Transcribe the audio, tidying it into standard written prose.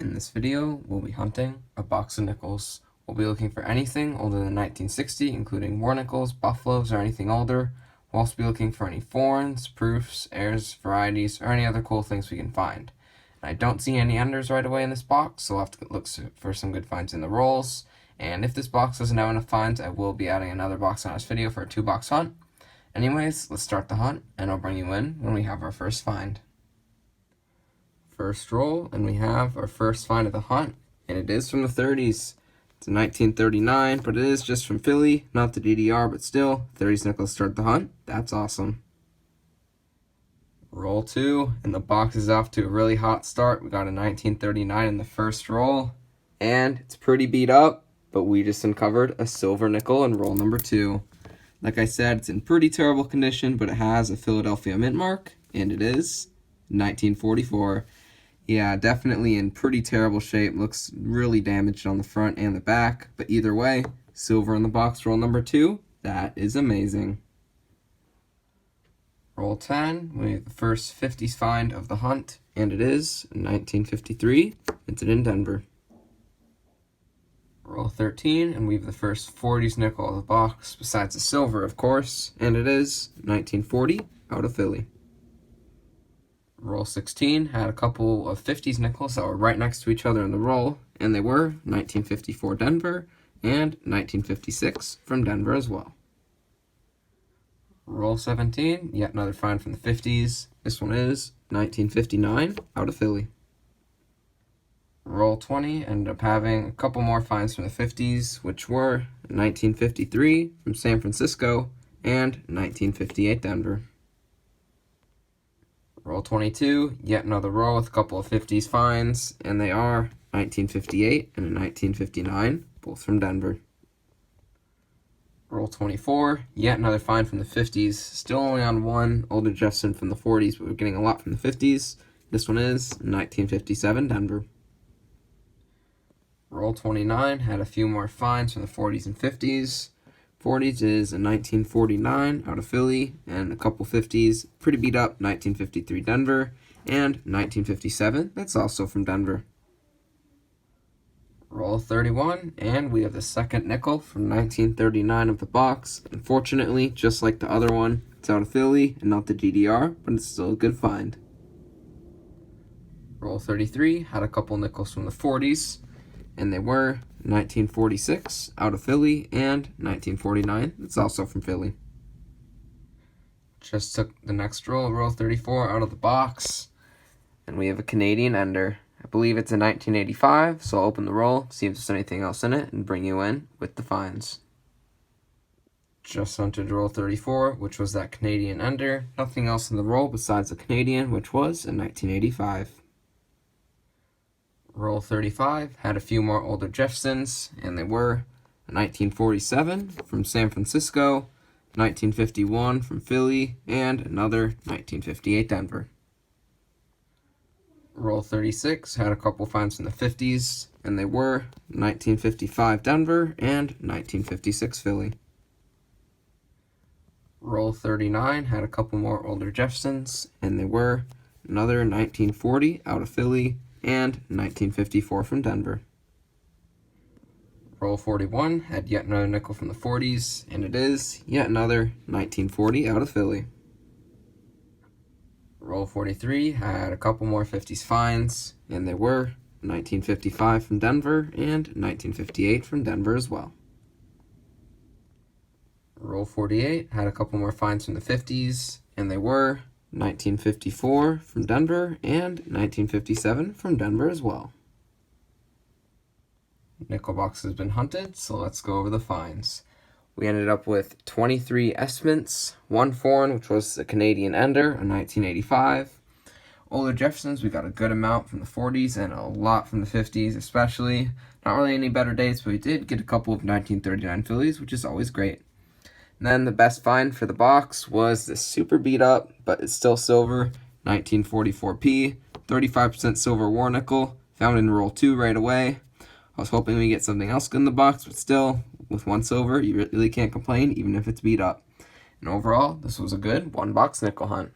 In this video, we'll be hunting a box of nickels. We'll be looking for anything older than 1960, including war nickels, buffaloes, or anything older. We'll also be looking for any foreigns, proofs, heirs, varieties, or any other cool things we can find. And I don't see any enders right away in this box, so we'll have to look for some good finds in the rolls. And if this box doesn't have enough finds, I will be adding another box on this video for a 2-box hunt. Anyways, let's start the hunt, and I'll bring you in when we have our first find. First roll, and we have our first find of the hunt, and it is from the 30s. It's a 1939, but it is just from Philly, not the DDR, but still, 30s nickels start the hunt. That's awesome. Roll 2, and the box is off to a really hot start. We got a 1939 in the first roll, and it's pretty beat up, but we just uncovered a silver nickel in roll number 2. Like I said, it's in pretty terrible condition, but it has a Philadelphia mint mark, and it is 1944. Yeah, definitely in pretty terrible shape. Looks really damaged on the front and the back. But either way, silver in the box, roll number 2. That is amazing. Roll 10. We have the first 50s find of the hunt. And it is 1953. It's in Denver. Roll 13. And we have the first 40s nickel of the box, besides the silver, of course. And it is 1940 out of Philly. Roll 16 had a couple of 50s nickels that were right next to each other in the roll, and they were 1954 Denver and 1956 from Denver as well. Roll 17, yet another find from the 50s. This one is 1959 out of Philly. Roll 20 ended up having a couple more finds from the 50s, which were 1953 from San Francisco and 1958 Denver. Roll 22, yet another roll with a couple of 50s finds, and they are 1958 and a 1959, both from Denver. Roll 24, yet another find from the 50s, still only on one older Jefferson from the 40s, but we're getting a lot from the 50s. This one is 1957 Denver. Roll 29 had a few more finds from the 40s and 50s. 40s is a 1949 out of Philly, and a couple 50s, pretty beat up, 1953 Denver, and 1957, that's also from Denver. Roll 31, and we have the second nickel from 1939 of the box. Unfortunately, just like the other one, it's out of Philly and not the DDR, but it's still a good find. Roll 33 had a couple nickels from the 40s, and they were 1946 out of Philly and 1949. It's also from Philly. Just took the next roll, roll 34 out of the box, and we have a Canadian ender. I believe it's a 1985, so I'll open the roll, see if there's anything else in it, and bring you in with the finds. Just hunted roll 34, which was that Canadian ender. Nothing else in the roll besides the Canadian, which was a 1985. Roll 35 had a few more older Jeffersons, and they were 1947 from San Francisco, 1951 from Philly, and another 1958 Denver. Roll 36 had a couple finds from the 50s, and they were 1955 Denver and 1956 Philly. Roll 39 had a couple more older Jeffersons, and they were another 1940 out of Philly, and 1954 from Denver. Roll 41 had yet another nickel from the 40s, and it is yet another 1940 out of Philly. Roll 43 had a couple more 50s finds, and they were 1955 from Denver and 1958 from Denver as well. Roll 48 had a couple more finds from the 50s, and they were 1954 from Denver and 1957 from Denver as well. Nickel box has been hunted, so let's go over the finds. We ended up with 23 S-mints, 1 foreign, which was the Canadian ender, a 1985. Older Jeffersons, we got a good amount from the 40s and a lot from the 50s especially. Not really any better dates, but we did get a couple of 1939 Phillies, which is always great. And then the best find for the box was this super beat up, but it's still silver, 1944p, 35% silver war nickel, found in roll 2 right away. I was hoping we get something else good in the box, but still, with 1 silver, you really can't complain, even if it's beat up. And overall, this was a good 1-box nickel hunt.